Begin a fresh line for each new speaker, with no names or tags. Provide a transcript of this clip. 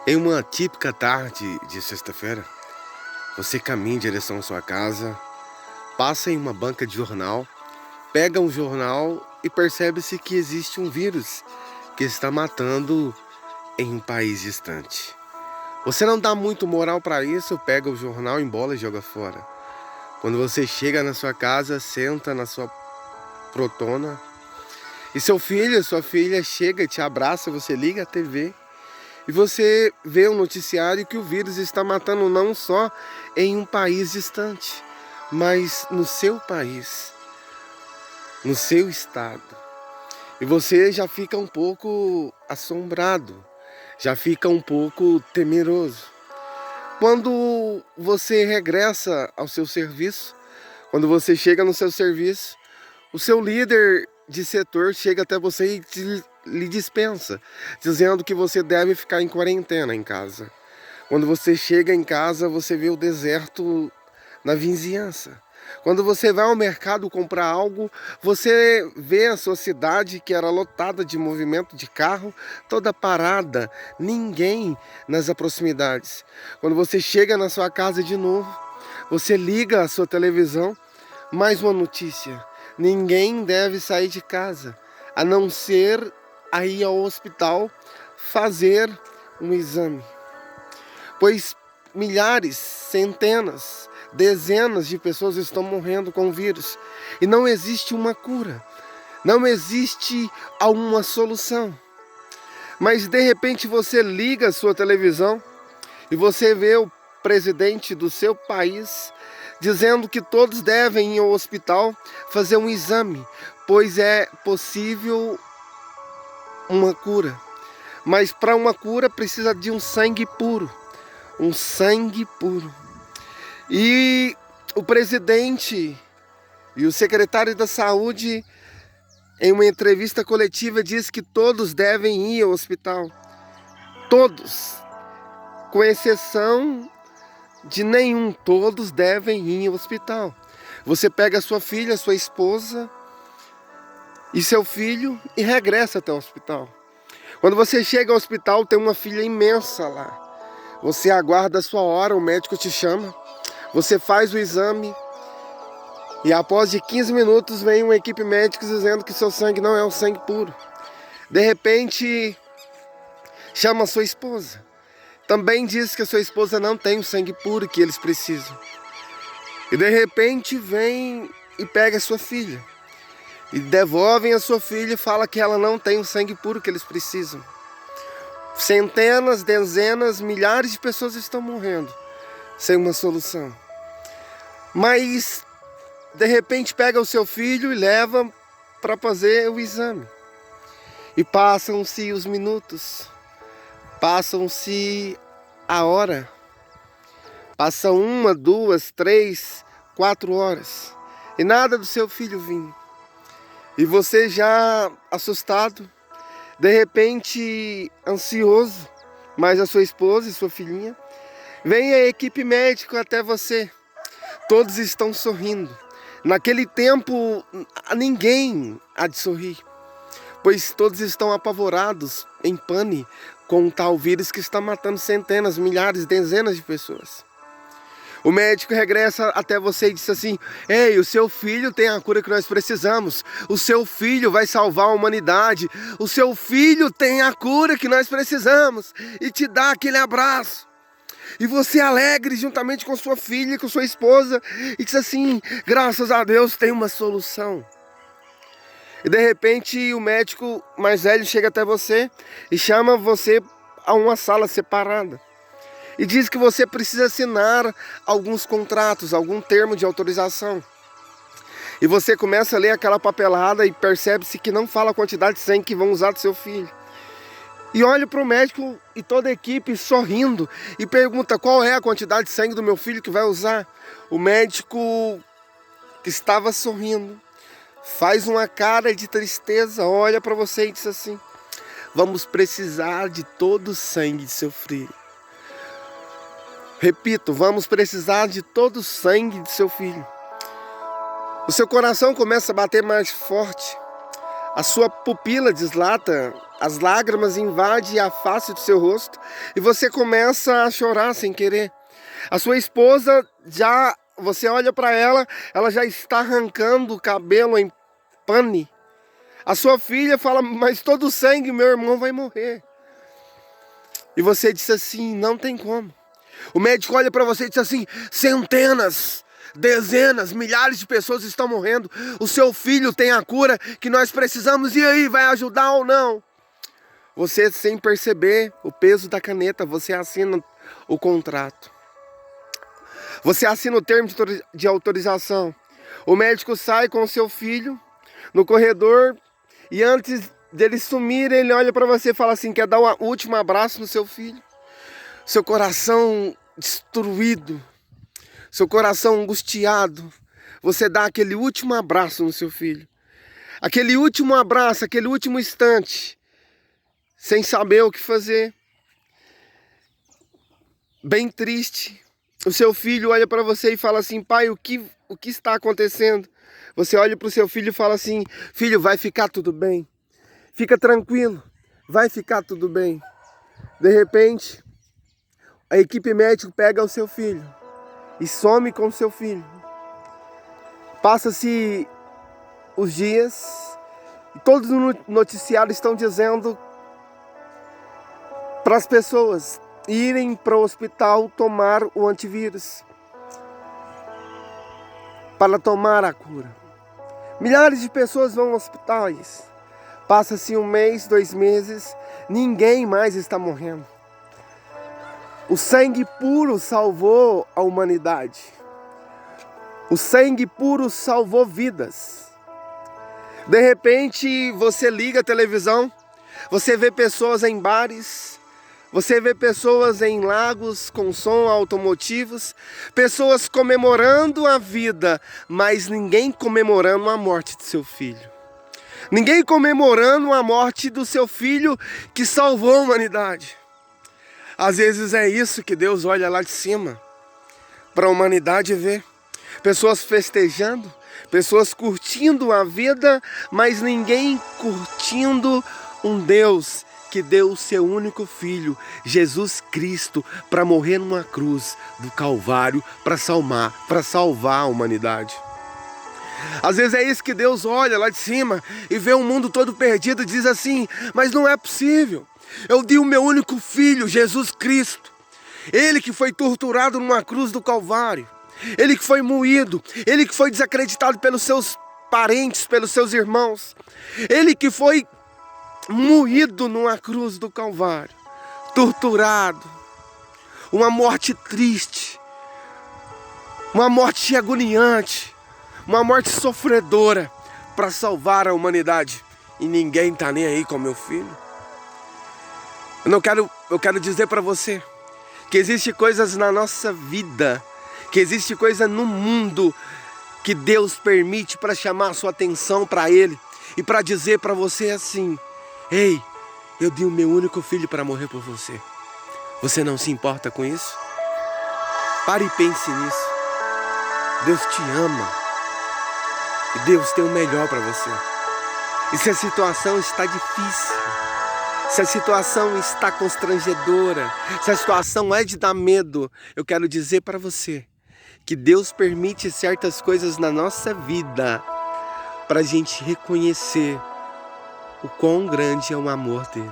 Em uma típica tarde de sexta-feira, você caminha em direção à sua casa, passa em uma banca de jornal, pega um jornal e percebe-se que existe um vírus que está matando em um país distante. Você não dá muito moral para isso, pega o jornal, embola e joga fora. Quando você chega na sua casa, senta na sua poltrona e seu filho, sua filha chega e te abraça, você liga a TV e você vê um noticiário que o vírus está matando não só em um país distante, mas no seu país, no seu estado. E você já fica um pouco assombrado, já fica um pouco temeroso. Quando você regressa ao seu serviço, quando você chega no seu serviço, o seu líder de setor chega até você e lhe dispensa, dizendo que você deve ficar em quarentena em casa. Quando você chega em casa, você vê o deserto na vizinhança. Quando você vai ao mercado comprar algo, você vê a sua cidade que era lotada de movimento de carro, toda parada, ninguém nas proximidades. Quando você chega na sua casa de novo, você liga a sua televisão, mais uma notícia: ninguém deve sair de casa, a não ser a ir ao hospital fazer um exame. Pois milhares, centenas, dezenas de pessoas estão morrendo com o vírus e não existe uma cura, não existe alguma solução. Mas de repente você liga a sua televisão e você vê o presidente do seu país dizendo que todos devem ir ao hospital fazer um exame, pois é possível uma cura. Mas para uma cura precisa de um sangue puro, um sangue puro. E o presidente e o secretário da saúde, em uma entrevista coletiva, diz que todos devem ir ao hospital. Todos, com exceção de nenhum, todos devem ir ao hospital. Você pega a sua filha, sua esposa e seu filho e regressa até o hospital. Quando você chega ao hospital, tem uma fila imensa lá. Você aguarda a sua hora, o médico te chama, você faz o exame e após de 15 minutos vem uma equipe médica dizendo que seu sangue não é um sangue puro. De repente, chama a sua esposa. Também diz que a sua esposa não tem o sangue puro que eles precisam. E de repente vem e pega a sua filha. E devolvem a sua filha e fala que ela não tem o sangue puro que eles precisam. Centenas, dezenas, milhares de pessoas estão morrendo sem uma solução. Mas de repente pega o seu filho e leva para fazer o exame. E passam-se os minutos. Passam-se a hora, passa 1, 2, 3, 4 horas e nada do seu filho vir. E você já assustado, de repente ansioso, mas a sua esposa e sua filhinha, vem a equipe médica até você. Todos estão sorrindo. Naquele tempo ninguém há de sorrir, pois todos estão apavorados, em pânico, com um tal vírus que está matando centenas, milhares, dezenas de pessoas. O médico regressa até você e diz assim: ei, o seu filho tem a cura que nós precisamos, o seu filho vai salvar a humanidade, o seu filho tem a cura que nós precisamos, e te dá aquele abraço. E você alegre juntamente com sua filha, com sua esposa, e diz assim: graças a Deus tem uma solução. E de repente o médico mais velho chega até você e chama você a uma sala separada. E diz que você precisa assinar alguns contratos, algum termo de autorização. E você começa a ler aquela papelada e percebe-se que não fala a quantidade de sangue que vão usar do seu filho. E olha para o médico e toda a equipe sorrindo e pergunta: qual é a quantidade de sangue do meu filho que vai usar? O médico, que estava sorrindo, faz uma cara de tristeza, olha para você e diz assim: vamos precisar de todo o sangue de seu filho. Repito, vamos precisar de todo o sangue de seu filho. O seu coração começa a bater mais forte, a sua pupila dilata as lágrimas invadem a face do seu rosto e você começa a chorar sem querer. A sua esposa você olha para ela, ela já está arrancando o cabelo em pane. A sua filha fala, mas todo o sangue, meu irmão vai morrer. E você diz assim, não tem como. O médico olha para você e diz assim, centenas, dezenas, milhares de pessoas estão morrendo. O seu filho tem a cura que nós precisamos, e aí, vai ajudar ou não? Você, sem perceber o peso da caneta, você assina o contrato. Você assina o termo de autorização. O médico sai com o seu filho no corredor e antes dele sumir, ele olha para você e fala assim, quer dar um último abraço no seu filho? Seu coração destruído, seu coração angustiado, você dá aquele último abraço no seu filho. Aquele último abraço, aquele último instante, sem saber o que fazer. Bem triste. O seu filho olha para você e fala assim, pai, o que está acontecendo? Você olha para o seu filho e fala assim, filho, vai ficar tudo bem. Fica tranquilo, vai ficar tudo bem. De repente, a equipe médica pega o seu filho e some com o seu filho. Passa-se os dias e todos os noticiários estão dizendo para as pessoas irem para o hospital tomar o antivírus para tomar a cura. Milhares de pessoas vão aos hospitais. Passa-se 1 mês, 2 meses, ninguém mais está morrendo. O sangue puro salvou a humanidade. O sangue puro salvou vidas. De repente, você liga a televisão, você vê pessoas em bares, você vê pessoas em lagos com som automotivos, pessoas comemorando a vida, mas ninguém comemorando a morte de seu filho. Ninguém comemorando a morte do seu filho que salvou a humanidade. Às vezes é isso que Deus olha lá de cima para a humanidade ver. Pessoas festejando, pessoas curtindo a vida, mas ninguém curtindo um Deus que deu o seu único filho, Jesus Cristo, para morrer numa cruz do Calvário, para salvar a humanidade. Às vezes é isso que Deus olha lá de cima e vê o mundo todo perdido e diz assim, mas não é possível. Eu dei o meu único filho, Jesus Cristo. Ele que foi torturado numa cruz do Calvário. Ele que foi moído. Ele que foi desacreditado pelos seus parentes, pelos seus irmãos. Ele que foi moído numa cruz do Calvário. Torturado. Uma morte triste. Uma morte agoniante. Uma morte sofredora para salvar a humanidade. E ninguém está nem aí com meu filho. Eu quero dizer para você que existe coisas na nossa vida, que existe coisa no mundo que Deus permite para chamar a sua atenção para Ele e para dizer para você assim, ei, eu dei o meu único filho para morrer por você. Você não se importa com isso? Pare e pense nisso. Deus te ama e Deus tem o melhor para você. E se a situação está difícil, se a situação está constrangedora, se a situação é de dar medo, eu quero dizer para você que Deus permite certas coisas na nossa vida para a gente reconhecer o quão grande é o amor dele.